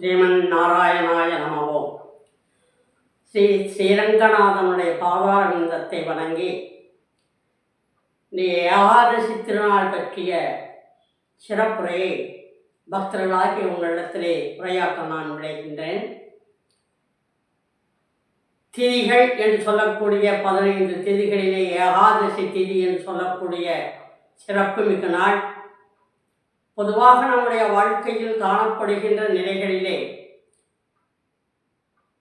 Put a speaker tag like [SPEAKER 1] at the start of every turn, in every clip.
[SPEAKER 1] ஸ்ரீமன் நாராயணாய நமவோ. ஸ்ரீரங்கநாதனுடைய பாதாரவிந்தத்தை வணங்கி இந்த ஏகாதசி திருநாள் பற்றிய சிறப்புரையை பக்தர்களாகி உங்களிடத்திலே உரையாக்க நான் விளைகின்றேன். திதிகள் என்று சொல்லக்கூடிய 15 திதிகளிலே ஏகாதசி திதி என்று சொல்லக்கூடிய சிறப்புமிகு நாள். பொதுவாக நம்முடைய வாழ்க்கையில் காணப்படுகின்ற நிலைகளிலே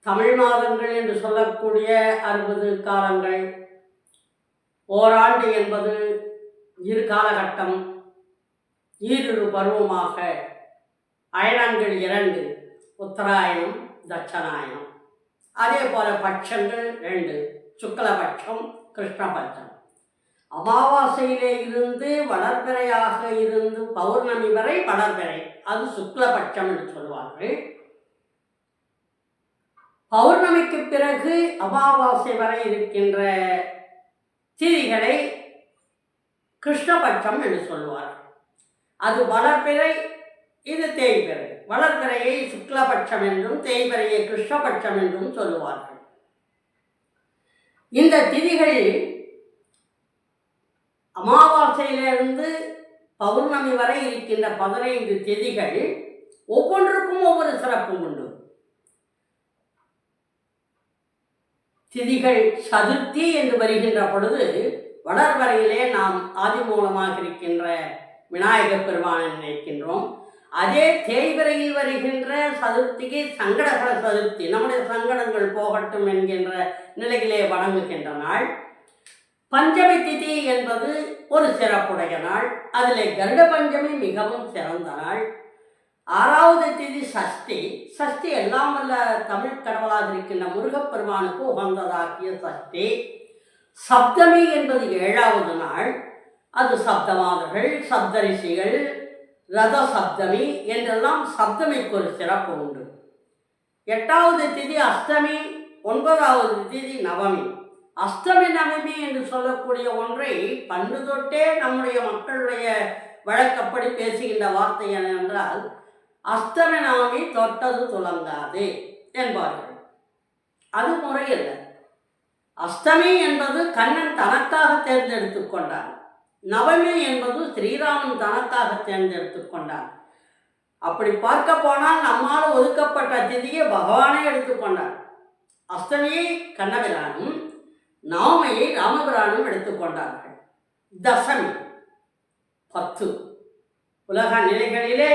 [SPEAKER 1] தமிழ் மாதங்கள் என்று சொல்லக்கூடிய 60 காலங்கள், ஓராண்டு என்பது இரு காலகட்டம், ஈரிரு பருவமாக அயனங்கள் 2, உத்தராயணம் தட்சணாயனம். அதே போல பட்சங்கள் 2, சுக்லபட்சம் கிருஷ்ணபட்சம். அமாவாசையிலே இருந்து வளர்பிறையாக இருந்து பௌர்ணமி வரை வளர்பிறை, அது சுக்லபட்சம் என்று சொல்வார்கள். பௌர்ணமிக்கு பிறகு அமாவாசை வரை இருக்கின்ற திதிகளை கிருஷ்ணபட்சம் என்று சொல்வார்கள். அது வளர்பிறை, இது தேய்பிறை. வளர்பிறையை சுக்லபட்சம் என்றும் தேய்பிறையை கிருஷ்ணபட்சம் என்றும் சொல்லுவார்கள். இந்த திதிகளில் அமாவாசையிலிருந்து பௌர்ணமி வரை இருக்கின்ற 15 திதிகள் ஒவ்வொன்றுக்கும் ஒவ்வொரு சிறப்பு உண்டு. திதிகள் சதுர்த்தி என்று வருகின்ற பொழுது வளர்வரையிலே நாம் ஆதிமூலமாக இருக்கின்ற விநாயகப் பெருமானை நினைக்கின்றோம். அதே தேய்பிறையில் வருகின்ற சதுர்த்திக்கு சங்கடகர சதுர்த்தி, நம்முடைய சங்கடங்கள் போகட்டும் என்கின்ற நிலையிலே வணங்குகின்ற நாள். பஞ்சமி திதி என்பது ஒரு சிறப்புடைய நாள். அதில் கருட பஞ்சமி மிகவும் சிறந்த நாள். 6வது திதி சஷ்டி. சஷ்டி எல்லாம் வல்ல தமிழ் கடவுளாக இருக்கின்ற முருகப்பெருமானுக்கு உகந்ததாகிய சஷ்டி. சப்தமி என்பது 7வது நாள். அது சப்தமாதர்கள், சப்தரிஷிகள், ரத சப்தமி என்றெல்லாம் சப்தமிக்கு ஒரு சிறப்பு உண்டு. 8வது திதி அஷ்டமி, 9வது திதி நவமி. அஷ்டமி நவமி என்று சொல்லக்கூடிய ஒன்றை பண்டு தொட்டே நம்முடைய மக்களுடைய வழக்கப்படி பேசுகின்ற வார்த்தை என்னென்றால், அஷ்டமி நவமி தொட்டது துலங்காது என்பார்கள். அது முறையில்லை. அஷ்டமி என்பது கண்ணன் தனக்காக தேர்ந்தெடுத்து கொண்டான். நவமி என்பது ஸ்ரீராமன் தனக்காக தேர்ந்தெடுத்து கொண்டான். அப்படி பார்க்க போனால் நம்மால் ஒதுக்கப்பட்ட திதியை பகவானே எடுத்துக்கொண்டார். அஷ்டமியை கண்ணபிரானும் நவமியை ராமபிரானும் எடுத்துக்கொண்டார்கள். தசமி 10. உலக நிலைகளிலே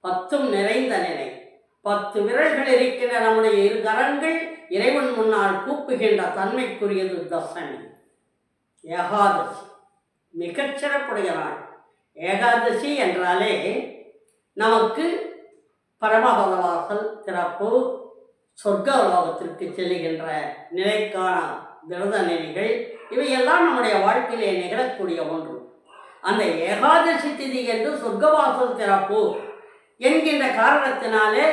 [SPEAKER 1] 10ம் நிறைந்த நிலை. 10 விரல்கள் இருக்கின்ற நம்முடைய 2 கரங்கள் இறைவன் முன்னால் கூப்புகின்ற தன்மைக்குரியது தசமி. ஏகாதசி மிகச்சிறப்புடைய நாள். ஏகாதசி என்றாலே நமக்கு பரமபதவாசல் திறப்பு, சொர்க்கலோகத்திற்கு செல்லுகின்ற நிலைக்கான விரத நிலைகள், இவையெல்லாம் நம்முடைய வாழ்க்கையிலே நிகழக்கூடிய ஒன்று. அந்த ஏகாதசி திதி என்று சொர்க்கவாசல் திறப்பு என்கின்ற காரணத்தினாலே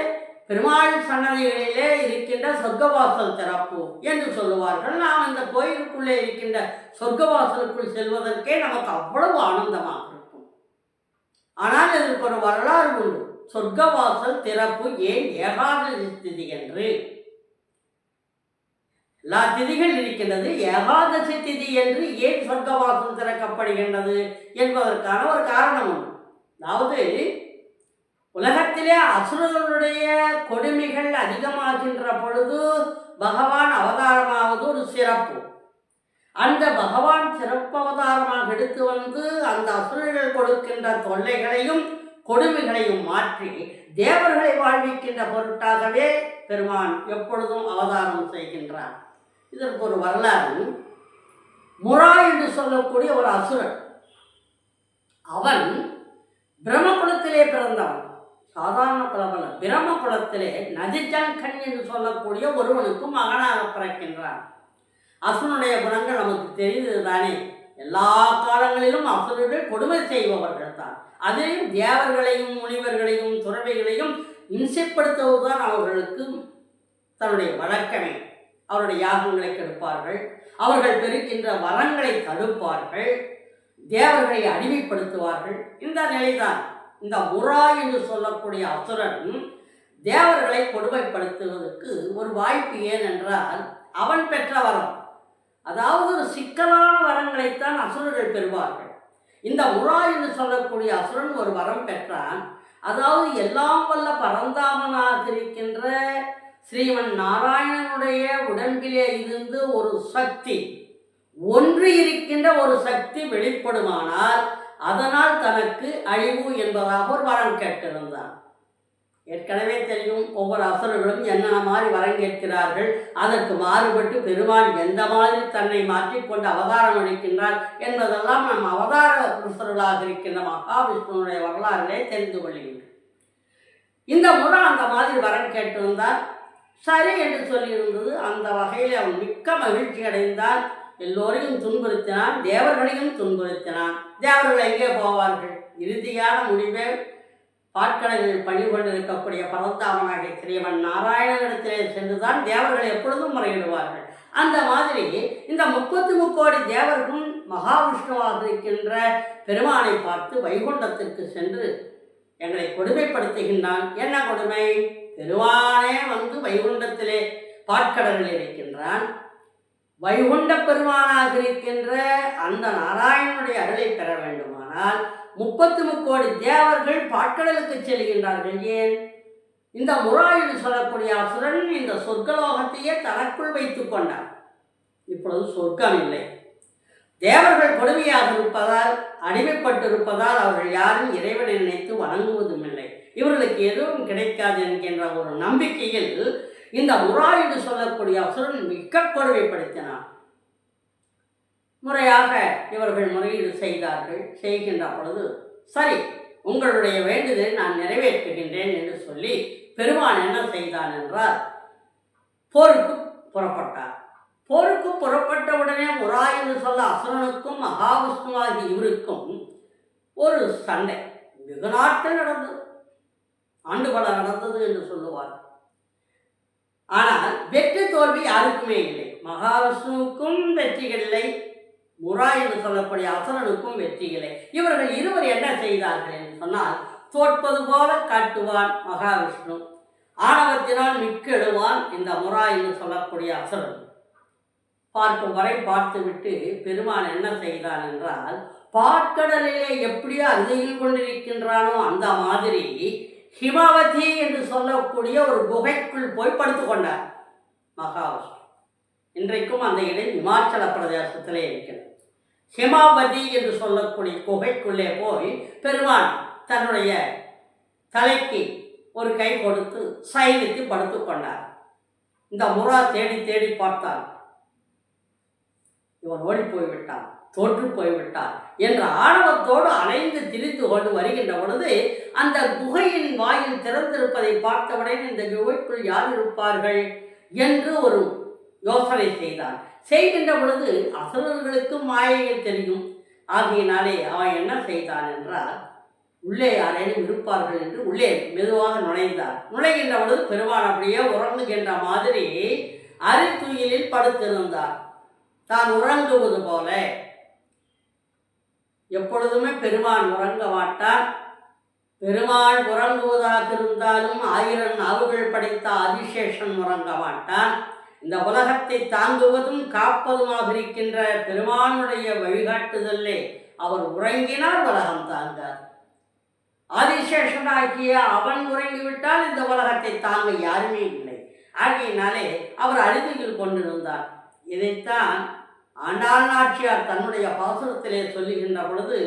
[SPEAKER 1] பெருமாள் சன்னதிகளிலே இருக்கின்ற சொர்க்கவாசல் திறப்பு என்று சொல்லுவார்கள். நாம் இந்த கோயிலுக்குள்ளே இருக்கின்ற சொர்க்கவாசலுக்குள் செல்வதற்கே நமக்கு அவ்வளவு ஆனந்தமாக இருக்கும். ஆனால் இதற்கு ஒரு வரலாறு உண்டு. சொர்க்கவாசல் திறப்பு ஏன் ஏகாதசி திதி என்று? எல்லா திதிகள் இருக்கின்றது, ஏகாதசி திதி என்று ஏன் சொர்க்கவாசல் திறக்கப்படுகின்றது என்பதற்கான ஒரு காரணம் உண்டு. அதாவது உலகத்திலே அசுரர்களுடைய கொடுமைகள் அதிகமாகின்ற பொழுது பகவான் அவதாரமாவது ஒரு சிறப்பு. அந்த பகவான் சிறப்பு அவதாரமாக எடுத்து வந்து அந்த அசுரர்கள் கொடுக்கின்ற தொல்லைகளையும் கொடுமைகளையும் மாற்றி தேவர்களை வாழ்விக்கின்ற பொருட்டாகவே பெருமான் எப்பொழுதும் அவதாரம் செய்கின்றார். இதற்கு ஒரு வரலாறு. முரா என்று சொல்லக்கூடிய ஒரு அசுரன், அவன் பிரம்மகுலத்திலே பிறந்தவன். சாதாரண குலமல்ல, பிரம்மகுலத்திலே நதிஜங்கன் என்று சொல்லக்கூடிய ஒருவனுக்கு மகனாக பிறக்கின்றான். அசுரனுடைய குணங்கள் நமக்கு தெரிந்தது தானே. எல்லா காலங்களிலும் அசுரர்கள் கொடுமை செய்பவர்கள் தான். அதிலும் தேவர்களையும் முனிவர்களையும் துறவிகளையும் இம்சைப்படுத்துவதுதான் அவர்களுக்கு தன்னுடைய வழக்கமே. அவருடைய யாகங்களை கெடுப்பார்கள், அவர்கள் பெறுகின்ற வரங்களை தடுப்பார்கள், தேவர்களை அடிமைப்படுத்துவார்கள். இந்த நிலைதான் இந்த முரா என்று சொல்லக்கூடிய அசுரன் தேவர்களை கொடுமைப்படுத்துவதற்கு ஒரு வாய்ப்பு. ஏனென்றால் அவன் பெற்ற வரம், அதாவது ஒரு சிக்கலான வரங்களைத்தான் அசுரர்கள் பெறுவார்கள். இந்த முரா என்று சொல்லக்கூடிய அசுரன் ஒரு வரம் பெற்றான். அதாவது எல்லாம் வல்ல பரந்தாமனாக இருக்கின்ற ஸ்ரீமன் நாராயணனுடைய உடம்பிலே இருந்து ஒரு சக்தி, ஒன்று இருக்கின்ற ஒரு சக்தி வெளிப்படுமானால் அதனால் தனக்கு அழிவு என்பதாக ஒரு வரம் கேட்டிருந்தான். ஏற்கனவே தெரியும், ஒவ்வொரு அசுரர்களும் என்னென்ன மாதிரி வரம் கேட்கிறார்கள். அதற்கு மாறுபட்டு பெருமான் எந்த மாதிரி தன்னை மாற்றிக்கொண்டு அவதாரம் அளிக்கின்றார் என்பதெல்லாம் நம் அவதார புருஷர்களாக இருக்கின்ற மகாவிஷ்ணுனுடைய வரலாறுகளே தெரிந்து கொள்கின்றோம். இந்த முறை அந்த மாதிரி வரம் கேட்டிருந்தால் சரி என்று சொல்லியிருந்தது. அந்த வகையில் அவன் மிக்க மகிழ்ச்சி அடைந்தான். எல்லோரையும் துன்புறுத்தினான், தேவர்களையும் துன்புறுத்தினான். தேவர்கள் எங்கே போவார்கள்? இறுதியான முடிவே பாட்கடலில் பணி கொண்டிருக்கக்கூடிய பரந்தாமனாகிய ஸ்ரீமன் நாராயணனிடத்திலே சென்றுதான் தேவர்கள் எப்பொழுதும் முறையிடுவார்கள். அந்த மாதிரி இந்த 33 தேவர்களும் மகாவிஷ்ணுவாக இருக்கின்ற பெருமானை பார்த்து வைகுண்டத்திற்கு சென்று எங்களை கொடுமைப்படுத்துகின்றான். என்ன கொடுமை? பெருமானே வந்து வைகுண்டத்திலே பாட்கடலில் இருக்கின்றான். வைகுண்ட பெருமானாக இருக்கின்ற அந்த நாராயணனுடைய அருளை பெற வேண்டுமானால் 33 தேவர்கள் பாட்கடலுக்கு செல்கின்றார்கள். ஏன்? இந்த முரா என்று சொல்லக்கூடிய அசுரன் இந்த சொர்க்கலோகத்தையே தனக்குள் வைத்துக் கொண்டார். இப்பொழுது சொர்க்கம் இல்லை. தேவர்கள் கொடுமையாக இருப்பதால், அடிமைப்பட்டிருப்பதால் அவர்கள் யாரும் இறைவனை நினைத்து வணங்குவதும் இல்லை. இவர்களுக்கு எதுவும் கிடைக்காது என்கின்ற ஒரு நம்பிக்கையில் இந்த முரா என்று சொல்லக்கூடிய அசுரன் மிக்க கொடுமைப்படுத்தினார். முறையாக இவர்கள் முறையீடு செய்தார்கள். செய்கின்ற பொழுது சரி, உங்களுடைய வேண்டுதலை நான் நிறைவேற்றுகின்றேன் என்று சொல்லி பெருமான் என்ன செய்தான் என்றால் போருக்கு புறப்பட்டார். போருக்கு புறப்பட்டவுடனே முரா என்று சொல்ல அசுரனுக்கும் மகாவிஷ்ணுவாகி இவருக்கும் ஒரு சண்டை வெகு நாட்கள் நடந்தது. ஆண்டு பல நடந்தது என்று சொல்லுவார். ஆனால் வெற்றி தோல்வி யாருக்குமே இல்லை. மகாவிஷ்ணுவுக்கும் வெற்றிகள் இல்லை, முரா என்று சொல்லக்கூடிய அசுரனுக்கும் வெற்றி இல்லை. இவர்கள் இருவர் என்ன செய்தார்கள் என்று சொன்னால், தோற்பது போல காட்டுவான் மகாவிஷ்ணு, ஆணவத்தினால் மிக்கெடுவான் இந்த முரா என்று சொல்லக்கூடிய அசுரன். பார்க்கும் வரை பார்த்துவிட்டு பெருமான் என்ன செய்தான் என்றால், பாட்கடலிலே எப்படியோ அருகில் கொண்டிருக்கின்றானோ அந்த மாதிரி ஹிமவதி என்று சொல்லக்கூடிய ஒரு குகைக்குள் போய் படுத்துக் கொண்டார் மகாவிஷ்ணு. இன்றைக்கும் அந்த இடம் இமாச்சல பிரதேசத்திலே இருக்கிறது. ஹிமாவதி என்று சொல்லக்கூடிய குகைக்குள்ளே போய் பெருமான் தன்னுடைய தலைக்கு ஒரு கை கொடுத்து சைனித்து படுத்துக் கொண்டார். இந்த முரா தேடி தேடி பார்த்தான். இவன் ஓடி போய்விட்டான், தோற்று போய்விட்டான் என்ற ஆணவத்தோடு அலைந்து திரிந்து கொண்டு வருகின்ற பொழுது அந்த குகையின் வாயில் திறந்திருப்பதை பார்த்தவுடன் இந்த குகைக்குள் யார் இருப்பார்கள் என்று ஒரு யோசனை செய்தான். செய்கின்ற பொழுது அசுரர்களுக்கு மாயைகள் தெரியும். ஆகையினாலே அவன் என்ன செய்தான் என்றால், உள்ளே யாரேனும் இருப்பார்கள் என்று உள்ளே மெதுவாக நுழைந்தார். நுழைகின்ற பொழுது பெருமான் அப்படியே உறங்குகின்ற மாதிரி அரித்துயிலில் படுத்திருந்தார். தான் உறங்குவது போல. எப்பொழுதுமே பெருமான் உறங்க மாட்டார். பெருமாள் உறங்குவதாக இருந்தாலும் 1000 நாவுகள் படைத்த ஆதிசேஷன் உறங்க மாட்டான். இந்த உலகத்தை தாங்குவதும் காப்பதுமாக இருக்கின்ற பெருமானுடைய வழிகாட்டுதலே அவர் உறங்கினால் உலகம் தாங்கார். ஆதிசேஷனாகிய அவன் உறங்கிவிட்டால் இந்த உலகத்தை தாங்க யாருமே இல்லை. ஆகையினாலே அவர் அழுதியில் கொண்டிருந்தார். இதைத்தான் ஆண்டாள் நாச்சியார் தன்னுடைய பாசுரத்திலே சொல்லுகின்ற பொழுது,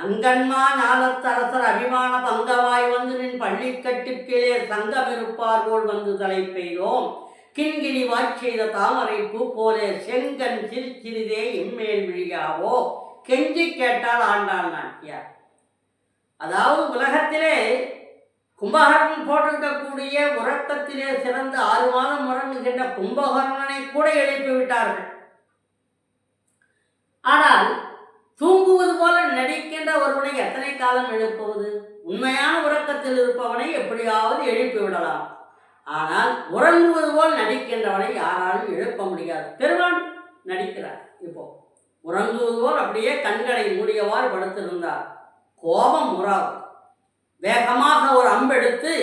[SPEAKER 1] அங்கன்மா ஞாலத்தரசர் அபிமான பங்கவாய் வந்து நின் பள்ளிக்கட்டுக்கீழே சங்கம் இருப்பார் போல் வந்து தலை பெய்தோம், கிண்கிணி வாய்ச்செய்த தாமரை பூ போலே செங்கன் சிரிச்சிறிதே எம்மேல் விழியாவோ கெஞ்சி கேட்டால் ஆண்டாள் நாச்சியார். அதாவது உலகத்திலே கும்பகர்ணன் போட்டிருக்கக்கூடிய உறக்கத்திலே சிறந்து 6 மாதம் உறங்குகின்ற கும்பகர்ணனை கூட எழுப்பி விட்டார்கள். ஆனால் தூங்குவது போல நடிக்கின்ற ஒருவனை எத்தனை காலம் எழுப்புவது? உண்மையான உறக்கத்தில் இருப்பவனை எப்படியாவது எழுப்பி விடலாம். ஆனால் உறங்குவது போல் நடிக்கின்றவனை யாராலும் எழுப்ப முடியாது. பெருமான் நடிக்கிறார். இப்போ உறங்குவது போல் அப்படியே கண்களை மூடியவாறு படுத்திருந்தார். கோபம் முறாவு. வேகமாக ஒரு அம்பெடுத்து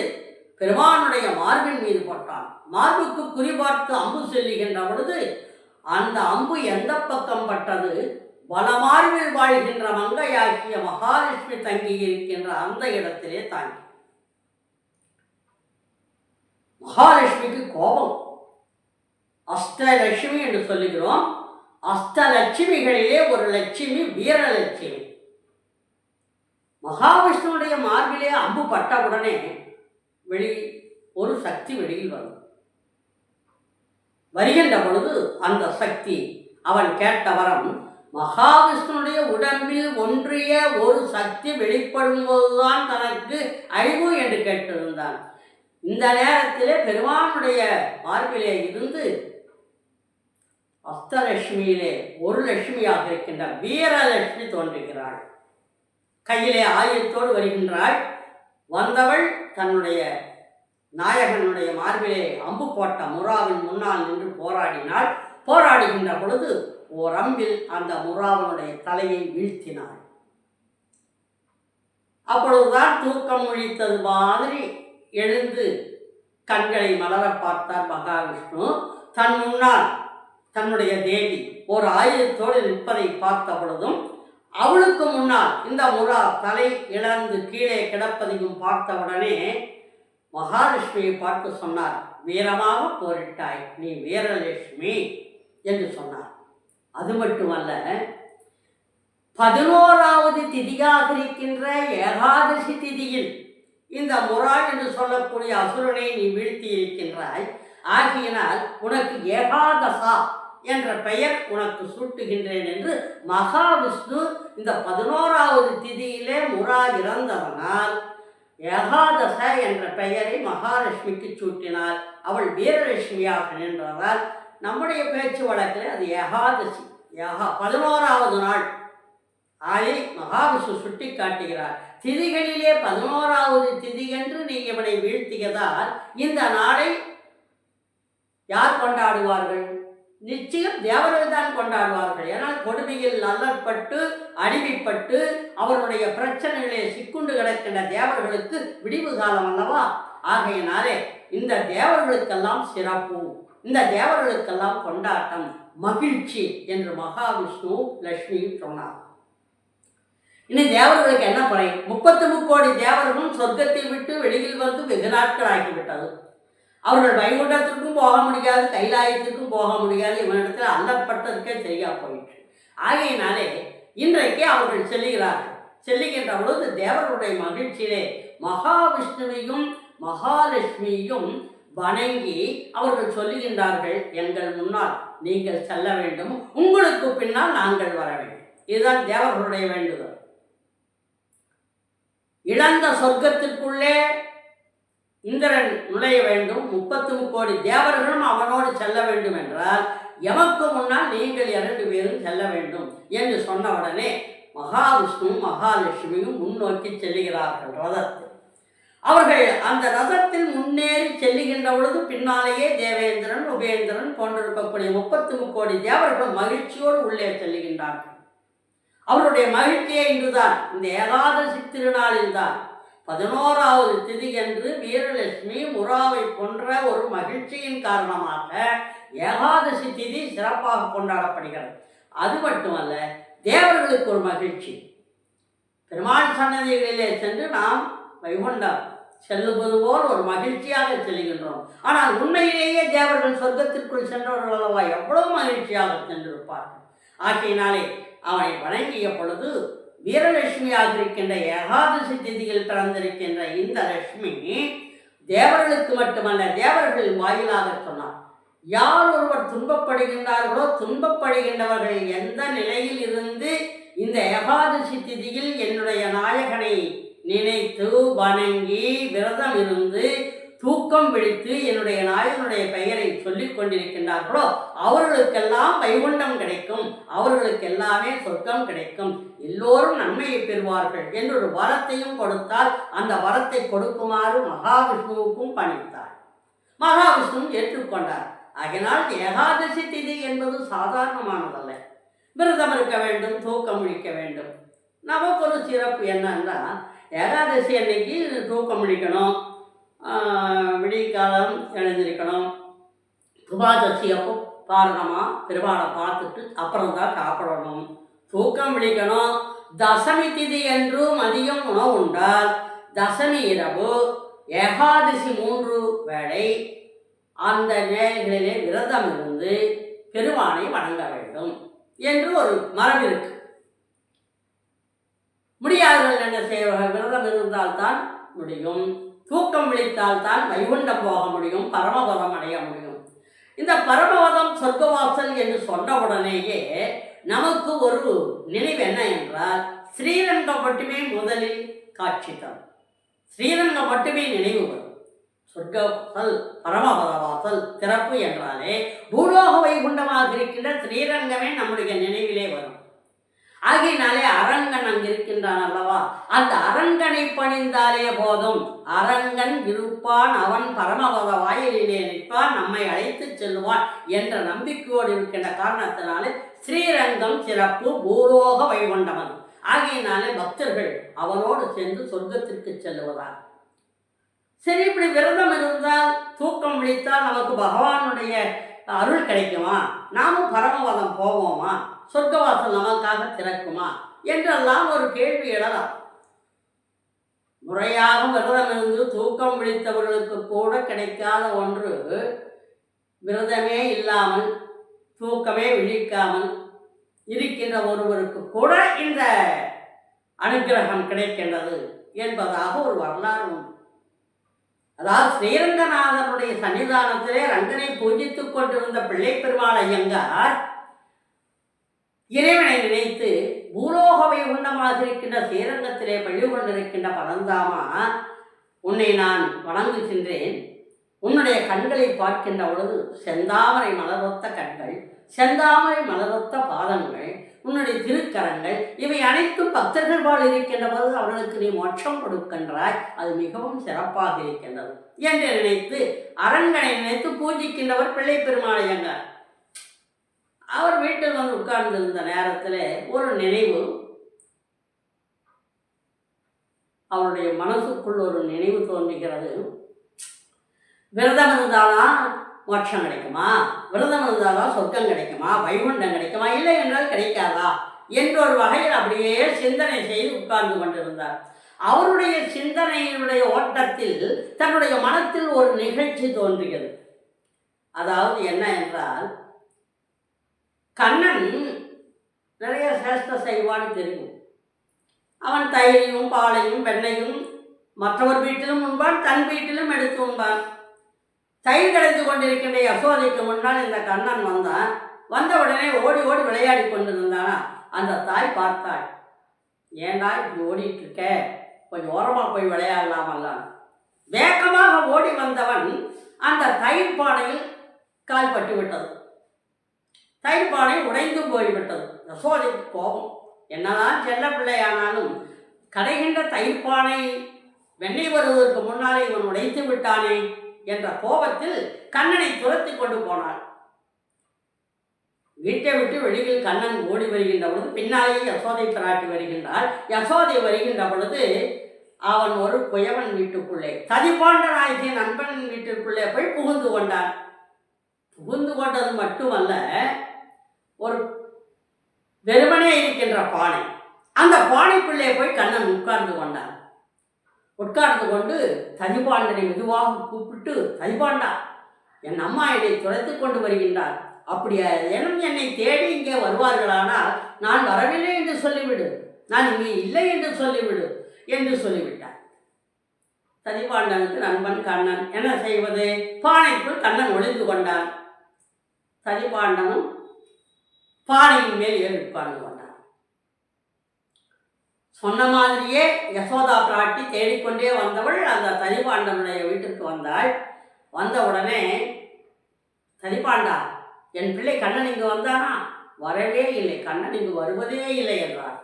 [SPEAKER 1] பெருமானுடைய மார்பின் மீது போட்டான். மார்புக்கு குறிபார்த்து அம்பு செல்லுகின்ற பொழுது அந்த அம்பு எந்த பக்கம் பட்டது? வலமார்பில் வாழ்கின்ற மங்கையாகிய மகாலட்சுமி தங்கி இருக்கின்ற அந்த இடத்திலே தாங்கி. மகாலட்சுமிக்கு கோபம். அஷ்டலட்சுமி என்று சொல்லுகிறோம். அஷ்டலட்சுமிகளிலே ஒரு லட்சுமி வீரலட்சுமி. மகாவிஷ்ணுடைய மார்பிலே அம்பு பட்டவுடனே ஒரு சக்தி வெளியில் வரும். வருகின்ற பொழுது அந்த சக்தி, அவன் கேட்ட வரம், மகாவிஷ்ணுடைய உடம்பில் ஒன்றிய ஒரு சக்தி வெளிப்படும் போதுதான் தனக்கு அழிவு என்று கேட்டிருந்தான். இந்த நேரத்திலே பெருமானுடைய மார்பிலே இருந்து அஷ்டலட்சுமியிலே ஒரு லட்சுமியாக இருக்கின்ற வீரலட்சுமி தோன்றுகிறாள். கையிலே ஆயுதத்தோடு வருகின்றாள். வந்தவள் தன்னுடைய நாயகனுடைய மார்பிலே அம்பு போட்ட முராவின் முன்னால் நின்று போராடினாள். போராடுகின்ற பொழுது ஓர் அம்பில் அந்த முராவனுடைய தலையை வீழ்த்தினாள். அப்பொழுதுதான் தூக்கம் முழித்தது மாதிரி எழுந்து கண்களை மலர பார்த்தார் மகாவிஷ்ணு. தன் முன்னால் தன்னுடைய தேவி ஒரு ஆயுதத்தோடு நிற்பதை பார்த்த பொழுதும், அவளுக்கு முன்னால் இந்த முரா தலை இழந்து கீழே கிடப்பதையும் பார்த்தவுடனே மகாலட்சுமியை பார்த்து சொன்னார், வீரமாக போரிட்டாய், நீ வீரலட்சுமி என்று சொன்னார். அது மட்டுமல்ல, 11வது திதியாக இருக்கின்ற ஏகாதசி திதியில் இந்த முரா என்று சொல்லக்கூடிய அசுரனை நீ வீழ்த்தி இருக்கின்றாய். ஆகியனால் உனக்கு ஏகாதசா என்ற பெயர் உனக்கு சூட்டுகின்றேன் என்று மகாவிஷ்ணு இந்த 11வது திதியிலே முரா இறந்ததனால் ஏகாதச என்ற பெயரை மகாலட்சுமிக்கு சூட்டினார். அவள் வீரலட்சுமியாக நின்றதால் நம்முடைய பேச்சு வழக்கில் அது ஏகாதசி, 11வது நாள். அதை மகாவிஷ்ணு சுட்டி காட்டுகிறார். திதிகளிலே 11வது திதி என்று நீ இவனை வீழ்த்தியதால் இந்த நாளை யார் கொண்டாடுவார்கள்? நிச்சயம் தேவர்கள் தான் கொண்டாடுவார்கள். ஏன்னால் கொடுமையில் அல்லற்பட்டு அடிமைப்பட்டு அவருடைய பிரச்சனைகளே சிக்குண்டு கிடக்கின்ற தேவர்களுக்கு விடிவு காலம் அல்லவா? ஆகையினாலே இந்த தேவர்களுக்கெல்லாம் சிறப்பு, இந்த தேவர்களுக்கெல்லாம் கொண்டாட்டம், மகிழ்ச்சி என்று மகாவிஷ்ணு லட்சுமி சொன்னார். இனி தேவர்களுக்கு என்ன குறை? 33 கோடி தேவர்களும் சொர்க்கத்தை விட்டு வெளியில் வந்து வெகு நாட்கள் ஆகிவிட்டது. அவர்கள் வைகுண்டத்திற்கும் போக முடியாது, கைலாயத்திற்கும் போக முடியாது. இவனிடத்தில் அல்லப்பட்டதற்கே சரியா போயிற்று. ஆகையினாலே இன்றைக்கே அவர்கள் செல்லுகிறார்கள். செல்லுகின்ற பொழுது தேவர்களுடைய மகிழ்ச்சியிலே மகாவிஷ்ணுவையும் மகாலட்சுமியையும் வணங்கி அவர்கள் சொல்லுகின்றார்கள், எங்கள் முன்னால் நீங்கள் செல்ல வேண்டும், உங்களுக்கு பின்னால் நாங்கள் வர வேண்டும். இதுதான் தேவர்களுடைய வேண்டுதல். இழந்த சொர்க்கத்திற்குள்ளே இந்திரன் நுழைய வேண்டும், 33 கோடி தேவர்களும் அவனோடு செல்ல வேண்டும் என்றால் எமக்கு முன்னால் நீங்கள் 2 பேரும் செல்ல வேண்டும் என்று சொன்னவுடனே மகாவிஷ்ணு மகாலட்சுமியும் முன்னோக்கி செல்லுகிறார்கள் ரதத்தில். அவர்கள் அந்த ரதத்தில் முன்னேறி செல்லுகின்ற பொழுது பின்னாலேயே தேவேந்திரன் உபேந்திரன் போன்றிருக்கக்கூடிய 33 கோடி தேவர்கள் மகிழ்ச்சியோடு உள்ளே செல்லுகின்றார்கள். அவருடைய மகிழ்ச்சியே இன்றுதான், இந்த ஏகாதசி திருநாளில் தான் 11வது திதி என்று வீரலட்சுமி முராவை கொன்ற ஒரு மகிழ்ச்சியின் காரணமாக ஏகாதசி திதி சிறப்பாக கொண்டாடப்படுகிறது. அது மட்டுமல்ல, தேவர்களுக்கு ஒரு மகிழ்ச்சி. பெருமாள் சன்னதிகளிலே சென்று நாம் வைகுண்டம் செல்லுவது போல் ஒரு மகிழ்ச்சியாக செல்கின்றோம். ஆனால் உண்மையிலேயே தேவர்கள் சொர்க்கத்திற்குள் சென்றவர்கள் அல்லவா, எவ்வளவு மகிழ்ச்சியாக சென்றிருப்பார்கள். ஆகையினாலே அவனை வணங்கிய பொழுது வீரலட்சுமியாக இருக்கின்ற ஏகாதசி திதியில் பிறந்திருக்கின்ற இந்த லட்சுமி தேவர்களுக்கு மட்டுமல்ல, தேவர்கள் வாயிலாக சொன்னார், யார் ஒருவர் துன்பப்படுகின்றார்களோ, துன்பப்படுகின்றவர்கள் எந்த நிலையில் இருந்து இந்த ஏகாதசி திதியில் என்னுடைய நாயகனை நினைத்து வணங்கி விரதம் இருந்து தூக்கம் விழித்து என்னுடைய நாயகனுடைய பெயரை சொல்லிக் கொண்டிருக்கின்றார்களோ அவர்களுக்கெல்லாம் வைகுண்டம் கிடைக்கும், அவர்களுக்கு எல்லாமே சொர்க்கம் கிடைக்கும், எல்லோரும் நன்மையை பெறுவார்கள் என்று ஒரு வரத்தையும் கொடுத்தால் அந்த வரத்தை கொடுக்குமாறு மகாவிஷ்ணுவுக்கும் பணித்தார். மகாவிஷ்ணு ஏற்றுக்கொண்டார். ஆகினால் ஏகாதசி திதி என்பது சாதாரணமானதல்ல. விரதம் இருக்க வேண்டும், தூக்கம் விழிக்க வேண்டும். நமக்கு ஒரு சிறப்பு என்னன்னா, ஏகாதசி அன்னைக்கு தூக்கம் விழிக்கணும், விடிகாலம் எழுந்திருக்கணும். துபாதசி அப்போ காரணமாக பெருமாளை பார்த்துட்டு அப்புறம் தான் சாப்பிடணும். தூக்கம் விழிக்கணும். தசமி திதி என்று மதியம் உணவு உண்டால் தசமி இரவு ஏகாதசி 3 வேளை அந்த நேரங்களிலே விரதம் இருந்து பெருமானை வணங்க வேண்டும் என்று ஒரு மரபு இருக்கு. முடியாதவர்கள் என்ன செய்வார்கள்? விரதம் இருந்தால்தான் முடியும், தூக்கம் விழித்தால்தான் வைகுண்டம் போக முடியும், பரமபதம் அடைய முடியும். இந்த பரமபதம் சொர்க்கவாசல் என்று சொன்ன உடனேயே நமக்கு ஒரு நினைவு என்ன என்றால், ஸ்ரீரங்கம் மட்டுமே முதலில் காட்சி தரும். ஸ்ரீரங்கம் மட்டுமே நினைவு வரும். சொர்க்கவாசல் பரமபதவாசல் திறப்பு என்றாலே பூலோக வைகுண்டமாக இருக்கின்ற ஸ்ரீரங்கமே நம்முடைய நினைவிலே வரும். ஆகையினாலே அரங்கன் அங்கு இருக்கின்றான் அல்லவா, அந்த அரங்கனை பணிந்தாலே போதும். அரங்கன் இருப்பான், அவன் பரமபத வாயிலே நிற்பான், நம்மை அழைத்து செல்வான் என்ற நம்பிக்கையோடு இருக்கின்ற காரணத்தினாலே ஸ்ரீரங்கம் சிறப்பு, பூலோக வைகுண்டம். ஆகையினாலே பக்தர்கள் அவனோடு சென்று சொர்க்கத்திற்கு செல்லுவதால். சரி, இப்படி விரதம் இருந்தால் தூக்கம் விழித்தால் நமக்கு பகவானுடைய அருள் கிடைக்குமா? நாமும் பரமபதம் போவோமா? சொர்க்கவாசல் நமக்காக திறக்குமா என்றெல்லாம் ஒரு கேள்வி எழலாம். முறையாக விரதம் இருந்து தூக்கம் விழித்தவர்களுக்கு கூட கிடைக்காத ஒன்று, விரதமே இல்லாமல் தூக்கமே விழிக்காமல் இருக்கின்ற ஒருவருக்கு கூட இந்த அனுக்கிரகம் கிடைக்கின்றது என்பதாக ஒரு வரலாறு உண்டு. அதாவது ஸ்ரீரங்கநாதனுடைய சன்னிதானத்திலே ரங்கனை பூஜித்துக் கொண்டிருந்த பிள்ளை பெருமாள் ஐயங்கார் இறைவனை நினைத்து பூலோக வைகுண்டமாக இருக்கின்ற ஸ்ரீரங்கத்திலே பள்ளி கொண்டிருக்கின்ற பரந்தாமா, உன்னை நான் வணங்குகின்றேன். உன்னுடைய கண்களை பார்க்கின்ற பொழுது செந்தாமரை மலரொத்த கண்கள், செந்தாமரை மலரொத்த பாதங்கள், உன்னுடைய திருக்கரங்கள், இவை அனைத்தும் பக்தர்கள் வாழ் இருக்கின்ற போது அவர்களுக்கு நீ மோட்சம் கொடுக்கின்றாய். அது மிகவும் சிறப்பாக இருக்கின்றது என்று நினைத்து அரங்கனை நினைத்து பூஜிக்கின்றவர் பிள்ளை பெருமாள் ஐயங்கார். அவர் வீட்டில் வந்து உட்கார்ந்திருந்த நேரத்தில் ஒரு நினைவு, அவருடைய மனசுக்குள் ஒரு நினைவு தோன்றுகிறது. விரதம் இருந்தாதான் மோட்சம் கிடைக்குமா? விரதம் இருந்தாதான் சொர்க்கம் கிடைக்குமா? வைகுண்டம் கிடைக்குமா? இல்லை என்றால் கிடைக்காதா என்ற ஒரு வகையில் அப்படியே சிந்தனை செய்து உட்கார்ந்து கொண்டிருந்தார். அவருடைய சிந்தனையினுடைய ஓட்டத்தில் தன்னுடைய மனத்தில் ஒரு நிகழ்ச்சி தோன்றுகிறது. அதாவது என்ன என்றால், கண்ணன் நிறைய சேஷ்ட செய்வான்னு தெரியும். அவன் தயிரையும் பாலையும் வெண்ணையும் மற்றவர் வீட்டிலும் உண்பான், தன் வீட்டிலும் எடுத்து உண்பான். தயிர் கிடைத்து கொண்டிருக்கின்ற யசோதைக்கு முன்னால் இந்த கண்ணன் வந்தான். வந்த உடனே ஓடி ஓடி விளையாடி கொண்டிருந்தானா. அந்த தாய் பார்த்தாள், ஏண்டா இப்படி ஓடிட்டு இருக்க, கொஞ்சம் ஓரமாக போய் விளையாடலாமல்லான். வேகமாக ஓடி வந்தவன் அந்த தயிர் பானையில் கால் பட்டு விட்டது. தயிர் பானை உடைந்து போய்விட்டது. யசோதைக்கு கோபம். என்னதான் செல்ல பிள்ளையானாலும் கடைகின்ற தயிர் பானை வெண்ணெய் வருவதற்கு முன்னாலே இவன் உடைத்து விட்டானே என்ற கோபத்தில் கண்ணனை துரத்தி கொண்டு போனாள். வீட்டை விட்டு வெளியில் கண்ணன் ஓடி வருகின்ற பொழுது பின்னாலேயே யசோதை பிராட்டி வருகின்றாள். யசோதை வருகின்ற பொழுது அவன் ஒரு குயவன் வீட்டுக்குள்ளே, சதிபாண்டனாகிய நண்பன் வீட்டிற்குள்ளே போய் புகுந்து கொண்டான். புகுந்து கொண்டது மட்டுமல்ல, ஒரு வெறுமனே இருக்கின்ற பானை, அந்த பானைக்குள்ளே போய் கண்ணன் உட்கார்ந்து கொண்டான். உட்கார்ந்து கொண்டு ததிபாண்டனை மெதுவாக கூப்பிட்டு, ததிபாண்டா, என் அம்மா என்னை துரைத்து கொண்டு வருகின்றார். அப்படியா என்னை தேடி இங்கே வருவார்களானால் நான் வரவில்லை என்று சொல்லிவிடு, நான் இங்கே இல்லை என்று சொல்லிவிடு என்று சொல்லிவிட்டார். ததிபாண்டனுக்கு நண்பன் கண்ணன் என்ன செய்வது? பானைக்குள் கண்ணன் ஒளிந்து கொண்டான். ததிபாண்டனும் பானையின் மேல் ஏறி உட்கார்ந்து கொண்டான். சொன்ன மாதிரியே யசோதா பிராட்டி தேடிக்கொண்டே வந்தவள் அந்த ததிபாண்டனுடைய வீட்டிற்கு வந்தாள். வந்த உடனே, ததிபாண்டா, என் பிள்ளை கண்ணன் இங்கு வந்தானா? வரவே இல்லை, கண்ணன் இங்கு வருவதே இல்லை என்றார்.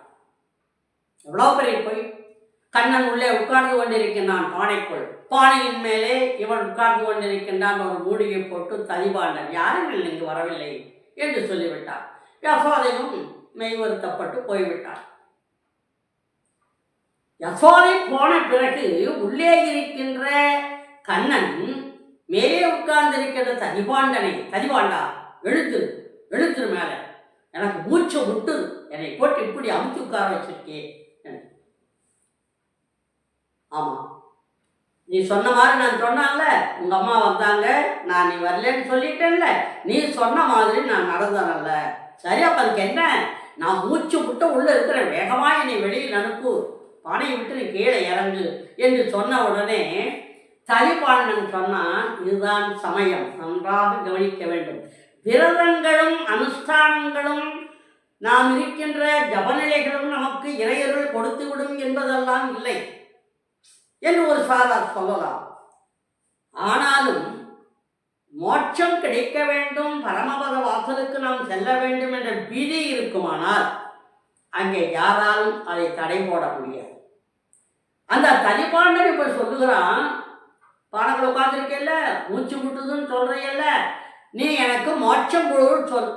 [SPEAKER 1] எவ்வளோ பெரிய போய்! கண்ணன் உள்ளே உட்கார்ந்து கொண்டிருக்கின்றான் பானைக்குள். பானையின் மேலே இவன் உட்கார்ந்து கொண்டிருக்கின்றான். ஒரு மூடியை போட்டு ததிபாண்டன் யாரும் இங்கு வரவில்லை என்று சொல்லிவிட்டார். யசோதையும் மெய்வருத்தப்பட்டு போய்விட்டார். யசோதை போன பிறகு உள்ளே இருக்கின்ற கண்ணன் மேலே உட்கார்ந்திருக்கிற ததிபாண்டா எழுத்துரு எழுத்துரு மேலே எனக்கு மூச்சை விட்டுது, என்னை போட்டு இப்படி அமுத்தி உட்கார வச்சிருக்கே. ஆமாம், நீ சொன்ன மாதிரி நான் சொன்னான்ல, உங்கள் அம்மா வந்தாங்க, நான் நீ வரலன்னு சொல்லிட்டேன்ல, நீ சொன்ன மாதிரி நான் நடந்தேன்ல. சரி, அப்போ அதுக்கு என்ன? நான் மூச்சு விட்டு உள்ளே இருக்கிற வேகமாக என்னை வெளியில் அனுப்பு, பானையை விட்டு நீ கீழே இறங்கு என்று சொன்ன உடனே தலிபாண்டன் சொன்னான், இதுதான் சமயம், நன்றாக கவனிக்க வேண்டும். விரதங்களும் அனுஷ்டானங்களும் நாம் இருக்கின்ற ஜபநிலைகளும் நமக்கு இறையருள் கொடுத்து விடும் என்பதெல்லாம் இல்லை என்று ஒரு சாரார் சொல்லலாம். ஆனாலும் மோட்சம் கிடைக்க வேண்டும், பரமபத வாசலுக்கு நாம் செல்ல வேண்டும் என்ற விதி இருக்குமானால் அங்கே யாராலும் அதை தடை போட முடியாது. அந்த தலிபாண்டன் இப்ப சொல்லுகிறான், பானங்கள் உட்காந்துருக்கேல்ல, மூச்சு முட்டுதுன்னு சொல்றையல்ல, நீ எனக்கு மோட்சம் கொடு சொல்,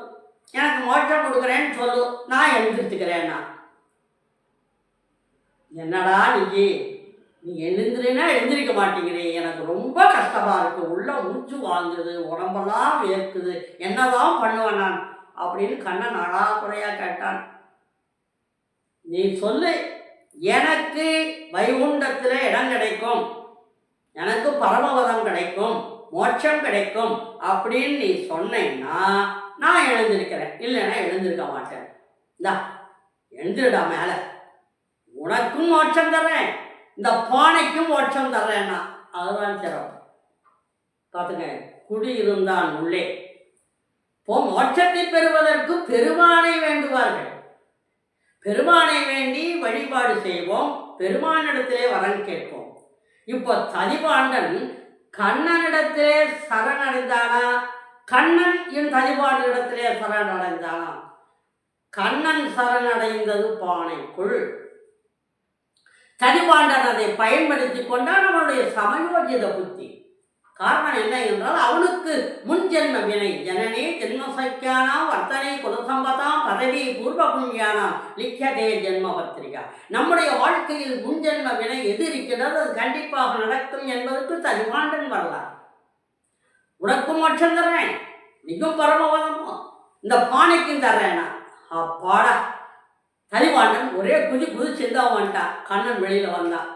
[SPEAKER 1] எனக்கு மோட்சம் கொடுக்குறேன்னு சொல்லு, நான் எழுந்திருச்சுக்கிறேன்னா. என்னடா நீ எழுந்திரினா எழுந்திரிக்க மாட்டேங்கிறே, எனக்கு ரொம்ப கஷ்டமாக இருக்குது, உள்ள மூச்சு வாங்குது, உடம்பெல்லாம் வேர்க்குது, என்னதான் பண்ணுவேன் நான் அப்படின்னு கண்ணன் அழாக்குறையாக கேட்டான். நீ சொல்லு, எனக்கு வைகுண்டத்தில் இடம் கிடைக்கும், எனக்கு பரமபதம் கிடைக்கும், மோட்சம் கிடைக்கும் அப்படின்னு நீ சொன்னேன்னா நான் எழுந்திருக்கிறேன், இல்லைன்னா எழுந்திருக்க மாட்டேன். இந்தா எழுந்திருடா மேலே, உனக்கும் மோட்சம் தர்றேன், இந்த பானைக்கும் மோட்சம் தர்றேன்னா. அதுதான் சிறப்பு. பார்த்துங்க, குடியிருந்தான் உள்ளே. இப்போ மோட்சத்தை பெறுவதற்கு பெருமானை வேண்டுவார்கள். பெருமானை வேண்டி வழிபாடு செய்வோம், பெருமானிடத்திலே வரன் கேட்போம். இப்போ தலிபாண்டன் கண்ணனிடத்திலே சரணடைந்தானா, கண்ணன் என் தலிபாண்டிடத்திலே சரணடைந்தானா? கண்ணன் சரணடைந்தது பானைக்குள், தலிபாண்டன் அதை பயன்படுத்தி கொண்டால் நம்மளுடைய சமயோஜித புத்தி. காரணம் என்ன என்றால், அவனுக்கு முன்ஜென்ம வினை, ஜனனே ஜென்மசக்கியானாம் வர்த்தனை குலசம்பதாம் பதவி பூர்வ புண்ணியானாம் லிக்கியதே ஜென்ம பத்திரிகா. நம்முடைய வாழ்க்கையில் முன்ஜென்ம வினை எது இருக்கிறது அது கண்டிப்பாக நடக்கும் என்பதற்கு தலிபாண்டன் வரலாறு. உனக்கும் மோட்சம் தர்றேன், நீக்கும் பரமபதமோ, இந்த பானைக்கும் தர்றேன்னா. அப்பாடா, தலிபாண்டன் ஒரே குதிச்சு வந்துட்டான். கண்ணன் வெளியில் வந்தான்.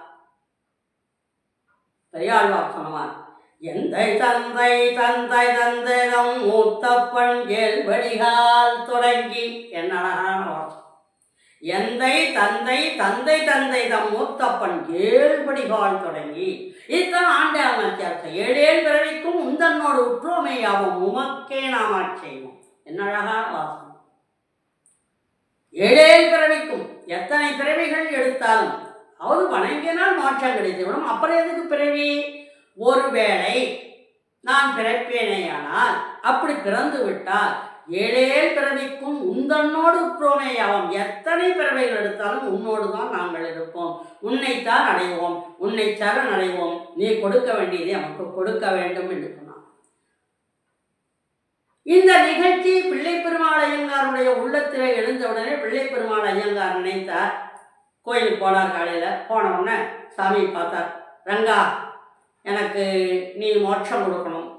[SPEAKER 1] பெரியாழ்வார் சொன்னார், எந்தை தந்தை தந்தை தந்தைதம் மூத்தப்பன் கேள்வடிகால் தொடங்கி. என்ன அழகான வாசம். எந்தை தந்தை தந்தை தந்தைதம் மூத்தப்பன் கேள்வடிகால் தொடங்கி. இதுதான் ஆண்டாள் அத்தியாசம். ஏழேல் பிறவிக்கும் உந்தன்னோடு உற்றோமையாவும் உமக்கே நாம் ஆட்செய்வோம். என்ன அழகான வாசம். ஏழேல் பிறவிக்கும், எத்தனை பிறவிகள் எடுத்தாலும் அவர் வணங்கினால் மோட்சம் கிடைத்துவிடும். அப்புறம் எதுக்கு பிறவி? ஒருவேளை நான் பிறப்பேனேயானால், அப்படி பிறந்து விட்டால் ஏழேல் பிறவிக்கும் உந்தன்னோடு உற்றோமேயாவோம். எத்தனை பிறவைகள் எடுத்தாலும் உன்னோடு தான் நாங்கள் இருப்போம், உன்னைத்தான் அடைவோம், உன்னை சரண் அடைவோம், நீ கொடுக்க வேண்டியதை நமக்கு கொடுக்க வேண்டும் என்று சொன்னான். இந்த நிகழ்ச்சி பிள்ளை பெருமாள் ஐயங்காருடைய உள்ளத்தில் எழுந்தவுடனே பிள்ளை பெருமாள் ஐயங்கார் நினைத்தார். கோயிலுக்கு போனார். காலையில் போன உடனே சாமியை பார்த்தார். ரங்கா, எனக்கு நீ மோட்சம் கொடுக்கணும்,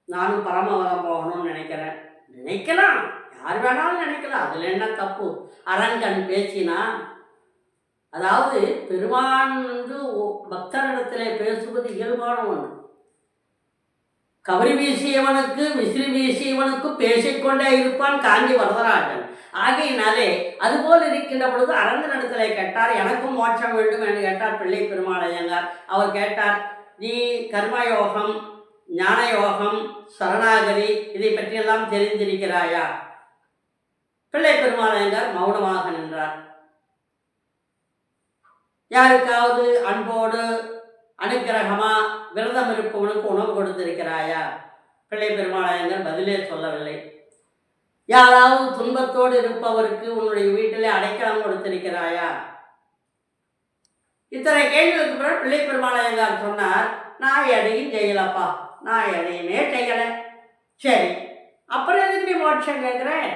[SPEAKER 1] நானும் பரமபதம் போகணும்னு நினைக்கிறேன். நினைக்கலாம், யார் வேணாலும் நினைக்கலாம், அதில் என்ன தப்பு? அரங்கன் பேசினா, அதாவது பெருமான் பக்தரிடத்தில் பேசுவது இயல்பான ஒன்று. கவரி வீசியவனுக்கு விசிறி வீசியவனுக்கு பேசிக்கொண்டே இருப்பான் காஞ்சி வரதராஜன். ஆகையினாலே அதுபோல் இருக்கின்ற பொழுது அரங்கனிடத்தில் கேட்டார், எனக்கும் மோட்சம் வேண்டும் என்று கேட்டார் பிள்ளை பெருமாள் ஐயங்கார். அவர் கேட்டார், நீ கர்மயோகம், ஞானயோகம், சரணாகதி இதை பற்றியெல்லாம் தெரிந்திருக்கிறாயா? பிள்ளை பெருமாள் ஐயங்கார் மௌனமாக நின்றார். யாருக்காவது அன்போடு அனுக்கிரகமா விரதம் இருப்பவனுக்கு உணவு கொடுத்திருக்கிறாயா? பிள்ளை பெருமாள் ஐயங்கார் பதிலே சொல்லவில்லை. யாராவது துன்பத்தோடு இருப்பவருக்கு உன்னுடைய வீட்டிலே அடைக்கலம் கொடுத்திருக்கிறாயா? இத்தனை கேள்விகளுக்கு பிறகு பிள்ளை பெருமாள் ஐயங்கார் சொன்னார், நான் எதையும் செய்யலப்பா, நான் எதையுமே செய்யலை. சரி, அப்புறம் எதுக்கு நீ மோட்சம் கேட்குறேன்?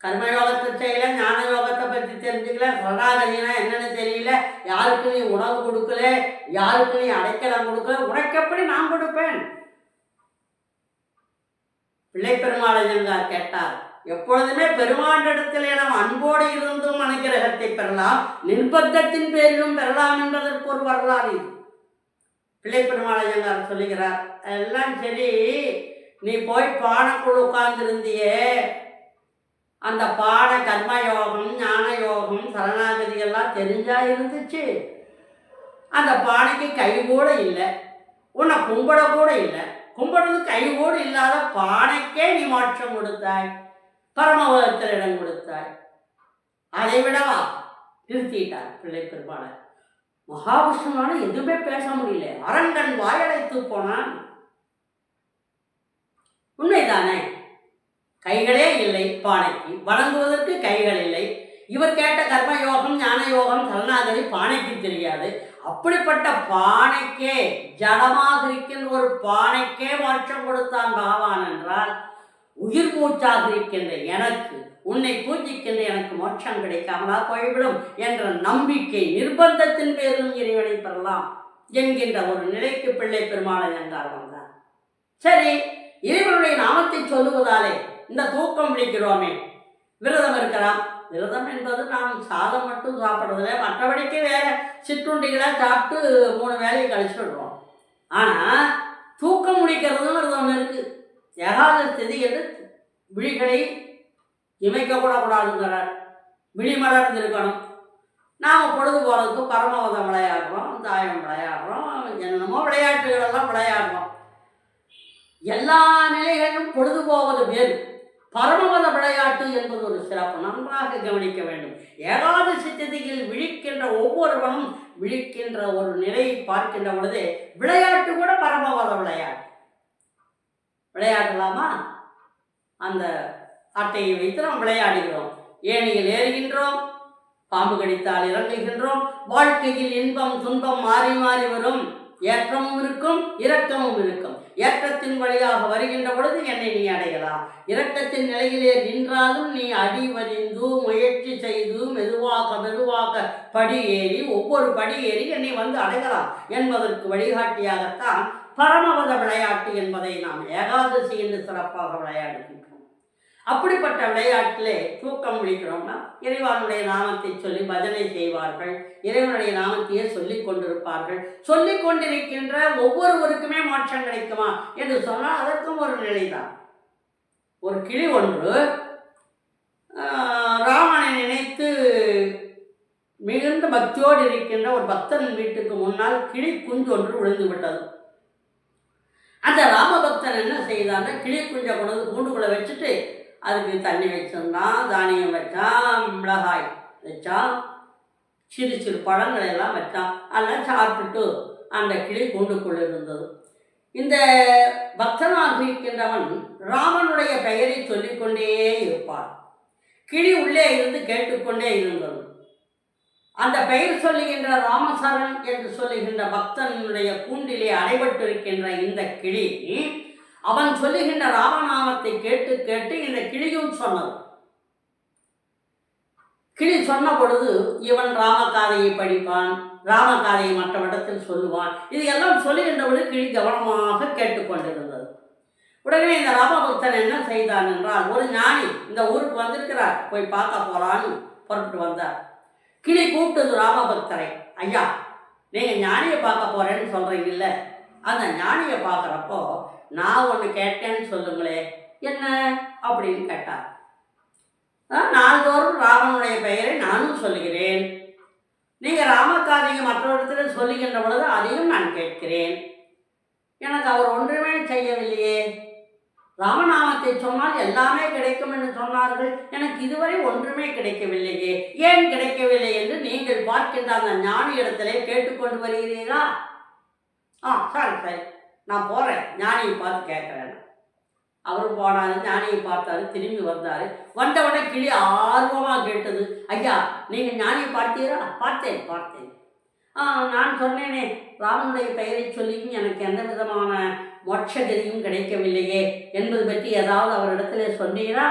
[SPEAKER 1] கர்மயோகத்தை செய்யல, ஞான யோகத்தை பற்றி தெரிஞ்சுக்கல, சரணாகதினா என்னன்னு தெரியல, யாருக்கு நீ உணவு கொடுக்கல, யாருக்கு நீ அடைக்கலம் கொடுக்கல, உனக்கு எப்படி நான் கொடுப்பேன்? பிள்ளை பெருமாளையங்கார் கேட்டார், எப்பொழுதுமே பெருமாண்டிடத்திலே நாம் அன்போடு இருந்தும் அனுகிரகத்தை பெறலாம், நிர்பந்தத்தின் பேரிலும் பெறலாம் என்பதற்கு ஒரு வரலாறு இது. பிள்ளை பெருமாளையங்கார் சொல்லுகிறார், எல்லாம் சரி, நீ போய் பானைக்குள் உட்கார்ந்துருந்தியே, அந்த பானை கர்மயோகம், ஞான யோகம், சரணாகதி எல்லாம் தெரிஞ்சா இருந்துச்சு. அந்த பானைக்கு கை கூட இல்லை, உன்னை கும்பிட கூட இல்லை, கும்பிடுறது கை கூட இல்லாத பானைக்கே நீ மோட்சம் கொடுத்தாய், பரமபதத்தில் இடம் கொடுத்தாய், அதை விடவா? நிறுத்திட்டார் பிள்ளை பெருமாளை. மகாவிஷ்ணுவான எதுவுமே பேச முடியல, அரங்கன் வாயடைத்து போனான். உண்மைதானே? கைகளே இல்லை பானைக்கு, வணங்குவதற்கு கைகள் இல்லை. இவர் கேட்ட கர்மயோகம், ஞான யோகம், சரணாகதி பானைக்கு தெரியாது. அப்படிப்பட்ட பானைக்கே, ஜடமாக இருக்கின்ற ஒரு பானைக்கே மோட்சம் கொடுத்தான் பகவான் என்றால், உயிர் மூச்சாக இருக்கின்ற எனக்கு, உன்னை பூஜிக்கின்ற எனக்கு மோட்சம் கிடைக்காமலா போய்விடும் என்ற நம்பிக்கை, நிர்பந்தத்தின் பேரிலும் இறைவனை பெறலாம் என்கின்ற ஒரு நிலைக்கு பிள்ளை பெருமாளையங்கார் வந்தார். சரி, இறைவனுடைய நாமத்தை சொல்லுவதாலே இந்த தூக்கம் விழிக்கிறோமே, விரதம் இருக்கலாம். விரதம் என்பது நாம் சாதம் மட்டும் சாப்பிட்றதில்ல, மற்றபடிக்கு வேறு சிற்றுண்டிகளாக சாப்பிட்டு 3 வேலையை கழிச்சு விடுறோம். ஆனால் தூக்கம் முடிக்கிறதுங்கிறது ஒன்று இருக்குது. ஏகாதசி திதி என்று விழிகளை இமைக்கப்படக்கூடாதுங்கிறார். விழி மலர்ந்து இருக்கணும். நாம் பொழுது போகிறதுக்கு பரமபதம் விளையாடுறோம், தாயம் விளையாடுறோம், என்னென்னமோ விளையாட்டுகளெல்லாம் விளையாடுறோம். எல்லா நிலைகளிலும் பொழுது போவது வேறு, பரமபத விளையாட்டு என்பது ஒரு சிறப்பு. நன்றாக கவனிக்க வேண்டும். ஏகாதசி திதியில் விழிக்கின்ற ஒவ்வொருவனும் விழிக்கின்ற ஒரு நிலையை பார்க்கின்ற பொழுதே விளையாட்டு கூட பரமபத விளையாட்டு. விளையாடலாமா? அந்த அட்டையை வைத்து நாம் விளையாடுகிறோம். ஏணியில் ஏறுகின்றோம், பாம்பு கடித்தால் இறங்குகின்றோம். வாழ்க்கையில் இன்பம் துன்பம் மாறி மாறி வரும். ஏற்றமும் இருக்கும், இரக்கமும் இருக்கும். ஏற்றத்தின் வழியாக வருகின்ற பொழுது என்னை நீ அடையலாம். இரக்கத்தின் நிலையிலே நின்றாலும் நீ அடிவதிந்து முயற்சி செய்து மெதுவாக மெதுவாக படி ஏறி, ஒவ்வொரு படி ஏறி என்னை வந்து அடையலாம் என்பதற்கு வழிகாட்டியாகத்தான் பரமபத விளையாட்டு என்பதை நாம் ஏகாதசி என்று சிறப்பாக விளையாடுகின்றோம். அப்படிப்பட்ட விளையாட்டிலே தூக்கம் விழிக்கிறோம்னா, இறைவனுடைய நாமத்தை சொல்லி பஜனை செய்வார்கள், இறைவனுடைய நாமத்தையே சொல்லிக் கொண்டிருப்பார்கள். சொல்லிக் கொண்டிருக்கின்ற ஒவ்வொருவருக்குமே மோட்சம் கிடைக்குமா என்று சொன்னால் அதற்கும் ஒரு நிலைதான். ஒரு கிளி ஒன்று ராமனை நினைத்து மிகுந்த பக்தியோடு இருக்கின்ற ஒரு பக்தன் வீட்டுக்கு முன்னால் கிளி குஞ்சு ஒன்று விழுந்து விட்டது. அந்த ராமபக்தன் என்ன செய்தான்னா, கிளி குஞ்சை கொண்டு வந்து கூண்டுக்குள்ளே வச்சுட்டு அதுக்கு தண்ணி வச்சிருந்தான், தானியம் வச்சான், மிளகாய் வச்சான், சிறு சிறு பழங்களை எல்லாம் வச்சான். அதெல்லாம் சாப்பிட்டுட்டு அந்த கிளி கூண்டுக்குள் இருந்தது. இந்த பக்தனாக இருக்கின்றவன் ராமனுடைய பெயரை சொல்லிக்கொண்டே இருப்பான். கிளி உள்ளே இருந்து கேட்டுக்கொண்டே இருந்தது. அந்த பெயர் சொல்லுகின்ற ராமசரண் என்று சொல்லுகின்ற பக்தனுடைய கூண்டிலே அடைபட்டிருக்கின்ற இந்த கிளி அவன் சொல்லுகின்ற ராமநாமத்தை கேட்டு கேட்டு இந்த கிளியும் சொன்னது. கிளி சொன்ன பொழுது இவன் ராமகாதையை படிப்பான், ராமகாதையை மற்றவரிடத்தில் சொல்லுவான். இது எல்லாம் சொல்லுகின்ற பொழுது கிளி கவனமாக கேட்டுக்கொண்டிருந்தது. உடனே இந்த ராமபக்தன் என்ன செய்தான் என்றால், ஒரு ஞானி இந்த ஊருக்கு வந்திருக்கிறார், போய் பார்க்க போகலான்னு புறப்பட்டு வந்தார். கிளி கூப்பிட்டது ராமபக்தரை, ஐயா நீங்கள் ஞானியை பார்க்க போகிறேன்னு சொல்கிறீங்கல்ல, அந்த ஞானியை பார்க்குறப்போ நான் ஒன்று கேட்டேன்னு சொல்லுங்களே, என்ன அப்படின்னு கேட்டார். நாள்தோறும் ராமனுடைய பெயரை நானும் சொல்லுகிறேன், நீங்கள் ராமகாதையை மற்றவரிடத்தில் சொல்லுகின்ற பொழுது அதையும் நான் கேட்கிறேன். எனக்கு அவர் ஒன்றுமே செய்யவில்லையே. ராமநாமத்தை சொன்னால் எல்லாமே கிடைக்கும் என்று சொன்னார்கள், எனக்கு இதுவரை ஒன்றுமே கிடைக்கவில்லையே. ஏன் கிடைக்கவில்லை என்று நீங்கள் பார்க்கின்ற அந்த ஞானி இடத்திலே கேட்டுக்கொண்டு வருகிறீர்களா? சரி சரி, நான் போகிறேன், ஞானியை பார்த்து கேட்குறேன். அவரும் போனார், ஞானியை பார்த்தாரு, திரும்பி வந்தார். வந்தவுடனே கிளி ஆர்வமாக கேட்டது, ஐயா நீங்கள் ஞானியை பார்த்தீரா? பார்த்தேன் பார்த்தேன். நான் சொன்னேனே, ராமனுடைய பெயரை சொல்லியும் எனக்கு எந்த விதமான மோட்சகதியும் கிடைக்கவில்லையே என்பது பற்றி ஏதாவது அவரிடத்துல சொன்னீரா?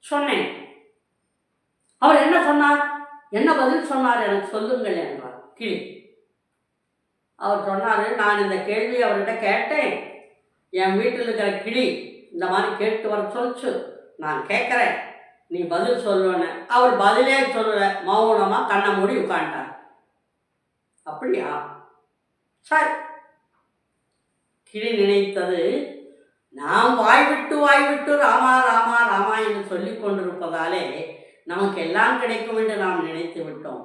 [SPEAKER 1] சொன்னேன். அவர் என்ன சொன்னார், என்ன பதில் சொன்னார் எனக்கு சொல்லுங்கள் என்றார் கிளி. அவர் சொன்னார், நான் இந்த கேள்வி அவர்கிட்ட கேட்டேன், என் வீட்டில் இருக்கிற கிளி இந்த மாதிரி கேட்டு வர சொல்லிச்சு, நான் கேட்குறேன், நீ பதில் சொல்லுவேன்னு. அவர் பதிலே சொல்லலை, மௌனமாக கண்ணை மூடி உட்காண்டார். அப்படியா, சரி. கிளி நினைத்தது, நாம் வாய்விட்டு ராமா ராமா ராமா என்று சொல்லி கொண்டிருப்பதாலே நமக்கு எல்லாம் கிடைக்கும் என்று நாம் நினைத்து விட்டோம்.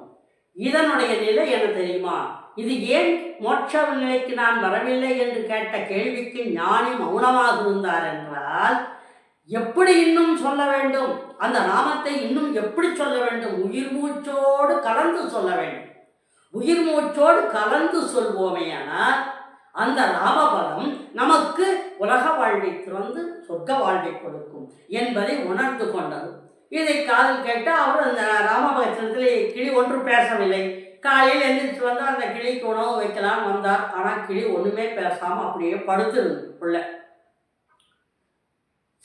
[SPEAKER 1] இதனுடைய நிலை என்ன தெரியுமா, இது ஏன் மோட்ச நிலைக்கு நான் வரவில்லை என்று கேட்ட கேள்விக்கு ஞானி மௌனமாக இருந்தார் என்றால், எப்படி இன்னும் சொல்ல வேண்டும், அந்த நாமத்தை இன்னும் எப்படி சொல்ல வேண்டும், உயிர் மூச்சோடு கலந்து சொல்ல வேண்டும். உயிர் மூச்சோடு கலந்து சொல்வோமேயானால் அந்த ராமபதம் நமக்கு உலக வாழ்வை திறந்து சொர்க்க வாழ்வை கொடுக்கும் என்பதை உணர்ந்து கொண்டது. இதை காதில் கேட்டு அவர் அந்த ராமபதத்தில் கிளி ஒன்று பேசவில்லை. காலையில் எந்திரிச்சு வந்தால் அந்த கிளிக்கு உணவு வைக்கலாம் வந்தார். ஆனால் கிளி ஒன்றுமே பேசாமல் அப்படியே படுத்துருந்து உள்ள.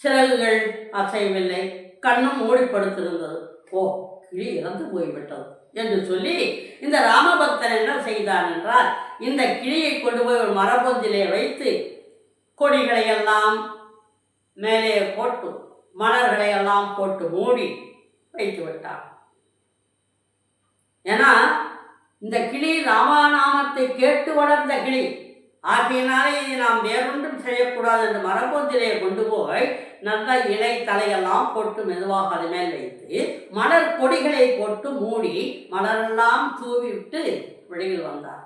[SPEAKER 1] சிறகுகள் அசையவில்லை, கண்ணும் மூடி படுத்திருந்தது. ஓ, கிளி இறந்து போய்விட்டது என்று சொல்லி இந்த ராமபக்தன் என்ன செய்தான் என்றால், இந்த கிளியை கொண்டு போய் ஒரு மரபொந்திலே வைத்து கொடிகளை எல்லாம் மேலே போட்டு மலர்களை எல்லாம் போட்டு மூடி வைத்து விட்டார். ஏன்னா இந்த கிளி ராமநாமத்தை கேட்டு வளர்ந்த கிளி ஆகையினாலே இதை நாம் வேறொன்றும் செய்யக்கூடாது என்று மரபொந்திலே கொண்டு போய் நல்ல இலை தலையெல்லாம் போட்டு மெதுவாக அது மேல் வைத்து மலர் கொடிகளை போட்டு மூடி மலரெல்லாம் தூவிவிட்டு வெளியில் வந்தார்.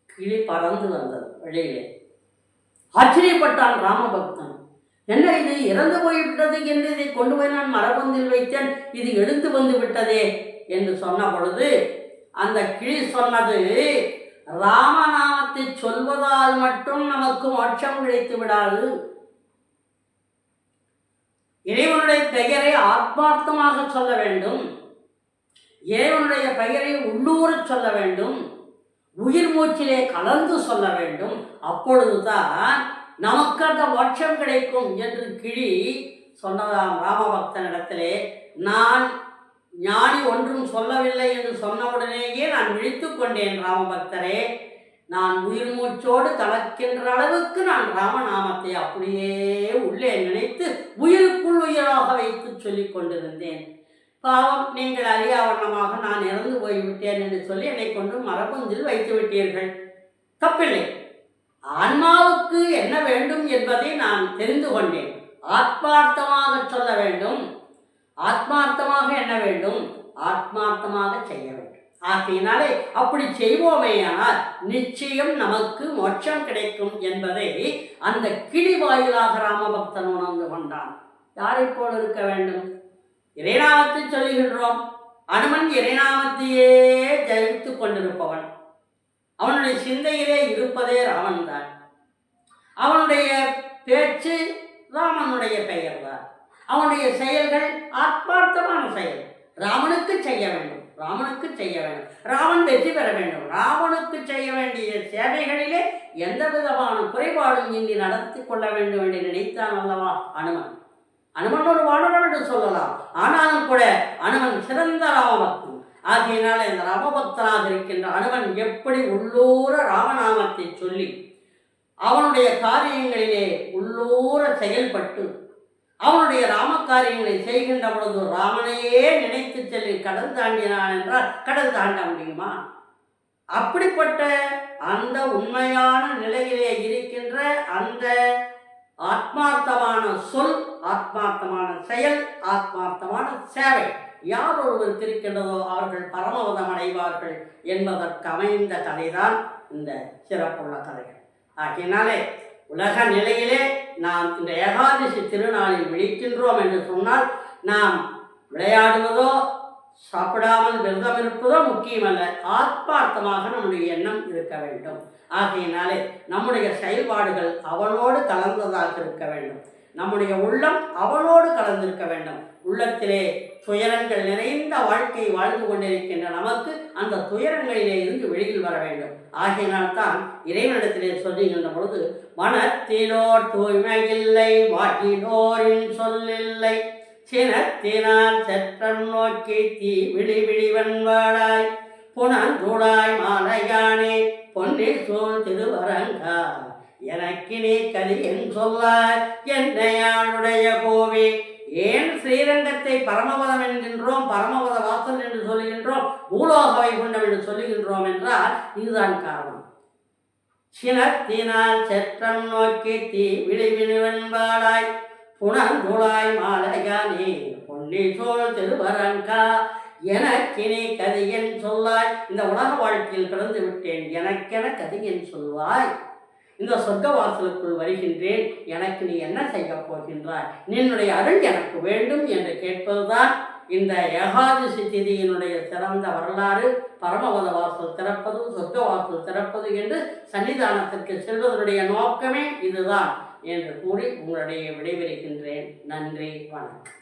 [SPEAKER 1] கிளி பறந்து வந்தது வெளியிலே. ஆச்சரியப்பட்டான் ராமபக்தன். என்ன இது, இறந்து போய்விட்டது என்று இதை கொண்டு போய் நான் மரபொந்தில் வைத்தேன், இது எழுந்து வந்து விட்டதே என்று சொன்ன பொழுது அந்த கிளி சொன்னது, ராமநாமத்தை சொல்வதால் மட்டும் நமக்கு மோட்சம் கிடைத்து விடாது. இறைவனுடைய பெயரை ஆத்மார்த்தமாக சொல்ல வேண்டும், இறைவனுடைய பெயரை உள்ளூர சொல்ல வேண்டும், உயிர் மூச்சிலே கலந்து சொல்ல வேண்டும். அப்பொழுதுதான் நமக்கு அந்த மோட்சம் கிடைக்கும் என்று கிளி சொன்னதாம் ராமபக்தனிடத்திலே. நான் ஞானி ஒன்றும் சொல்லவில்லை என்று சொன்னவுடனேயே நான் விழித்து கொண்டேன். ராமபக்தரே, நான் உயிர் மூச்சோடு கலக்கின்ற அளவுக்கு நான் ராமநாமத்தை அப்படியே உள்ளே நினைத்து உயிருக்குள் உயிராக வைத்து சொல்லிக் கொண்டிருந்தேன். பாவம், நீங்கள் அறியாவண்ணமாக நான் இறந்து போய்விட்டேன் என்று சொல்லி என்னை கொண்டு மரபொந்தில் வைத்து விட்டீர்கள். தப்பில்லை. ஆன்மாவுக்கு என்ன வேண்டும் என்பதை நான் தெரிந்து கொண்டேன். ஆத்மார்த்தமாக சொல்ல வேண்டும். ஆத்மார்த்தமாக என்ன வேண்டும், ஆத்மார்த்தமாக செய்ய வேண்டும். ஆகையினாலே அப்படி செய்வோமேயானால் நிச்சயம் நமக்கு மோட்சம் கிடைக்கும் என்பதை அந்த கிளி வாயிலாக ராமபக்தன் உணர்ந்து கொண்டான். யாரை போல் இருக்க வேண்டும், இறைநாமத்தை சொல்லுகின்றோம். அனுமன் இறைநாமத்தையே ஜெயித்து கொண்டிருப்பவன். அவனுடைய சிந்தையிலே இருப்பதே ராமன் தான். அவனுடைய பேச்சு ராமனுடைய பெயர் தான். அவனுடைய செயல்கள் ஆத்மார்த்தமான செயல். ராமனுக்கு செய்ய வேண்டும், ராமனுக்கு செய்ய வேண்டும், ராமன் வெற்றி பெற வேண்டும். ராமனுக்கு செய்ய வேண்டிய சேவைகளிலே எந்த விதமான குறைபாடும் இன்றி நடத்தி கொள்ள வேண்டும் என்று நினைத்தான் அல்லவா அனுமன். அனுமன் ஒரு வானரன் என்று சொல்லலாம், ஆனாலும் கூட அனுமன் சிறந்த ராமபக்தன். ஆகையினால இந்த ராமபக்தனாக இருக்கின்ற அனுமன் எப்படி உள்ளூர ராமநாமத்தை சொல்லி அவனுடைய காரியங்களிலே உள்ளூர செயல்பட்டு அவனுடைய ராம காரியங்களை செய்கின்ற பொழுது ராமனையே நினைத்து செல்லி கடல் தாண்டினான் என்றால் கடல் தாண்ட முடியுமா? அப்படிப்பட்ட அந்த உண்மையான நிலையிலே இருக்கின்ற அந்த ஆத்மார்த்தமான சொல், ஆத்மார்த்தமான செயல், ஆத்மார்த்தமான சேவை யார் ஒருவர் இருக்கின்றதோ அவர்கள் பரமபதம் அடைவார்கள் என்பதற்கு அமைந்த கதைதான் இந்த சிறப்புள்ள கதைகள். ஆகையினாலே உலக நிலையிலே நாம் இந்த ஏகாதசி திருநாளில் விழிக்கின்றோம் என்று சொன்னால் நாம் விளையாடுவதோ சாப்பிடாமல் விரதம் இருப்பதோ முக்கியமல்ல, ஆத்மார்த்தமாக நம்முடைய எண்ணம் இருக்க வேண்டும். ஆகையினாலே நம்முடைய செயல்பாடுகள் அவனோடு கலந்ததாக இருக்க வேண்டும். நம்முடைய உள்ளம் அவனோடு கலந்திருக்க வேண்டும். உள்ளத்திலே துயரங்கள் நிறைந்த வாழ்க்கை வாழ்ந்து கொண்டிருக்கின்ற நமக்கு அந்த துயரங்களிலே இருந்து வெளியில் வர வர வேண்டும். ஆகையினால்தான் இறைவனிடத்திலே சொல்லுகின்ற பொழுது, மனத்திலோர் தூய்மையில்லை வாக்கிலோரின் சொல்லில்லை, சினத்தினால் செற்றம் நோக்கி தீ விழி விழிவன்வாளாய், புனந்துளாய் மாலையானே பொன்னில் சூழ் திருவரங்கா, எனக்கினே கதி என் சொல்லாய் என்னையாளுடைய கோவே. ஏன் ஸ்ரீரங்கத்தை பரமபதம் என்கின்றோம், பரமபத வாசல் என்று சொல்லுகின்றோம், பூலோக வைகுண்டம் என்று சொல்லுகின்றோம் என்றால் இதுதான் காரணம். சினத்தினால் செற்றம் நோக்கி தீ விழிவிழுவன்பாளாய், புனந்துளாய் மாலையானே பொன்னி சோழ் திருவரங்கா, எனக்கினே கதியன் சொல்லாய். இந்த உலக வாழ்க்கையில் பிறந்து விட்டேன், எனக்கென கதியன் சொல்வாய். இந்த சொர்க்க வாசலுக்குள் வருகின்றேன், எனக்கு நீ என்ன செய்ய போகின்றாய், நின்னுடைய அருள் எனக்கு வேண்டும் என்று கேட்பதுதான் இந்த ஏகாதசி திதியினுடைய சிறந்த வரலாறு. பரமபத வாசல் திறப்பது, சொர்க்க வாசல் திறப்பது என்று சன்னிதானத்திற்கு செல்வதனுடைய நோக்கமே இதுதான் என்று கூறி உங்களுடைய விடைபெறுகின்றேன். நன்றி, வணக்கம்.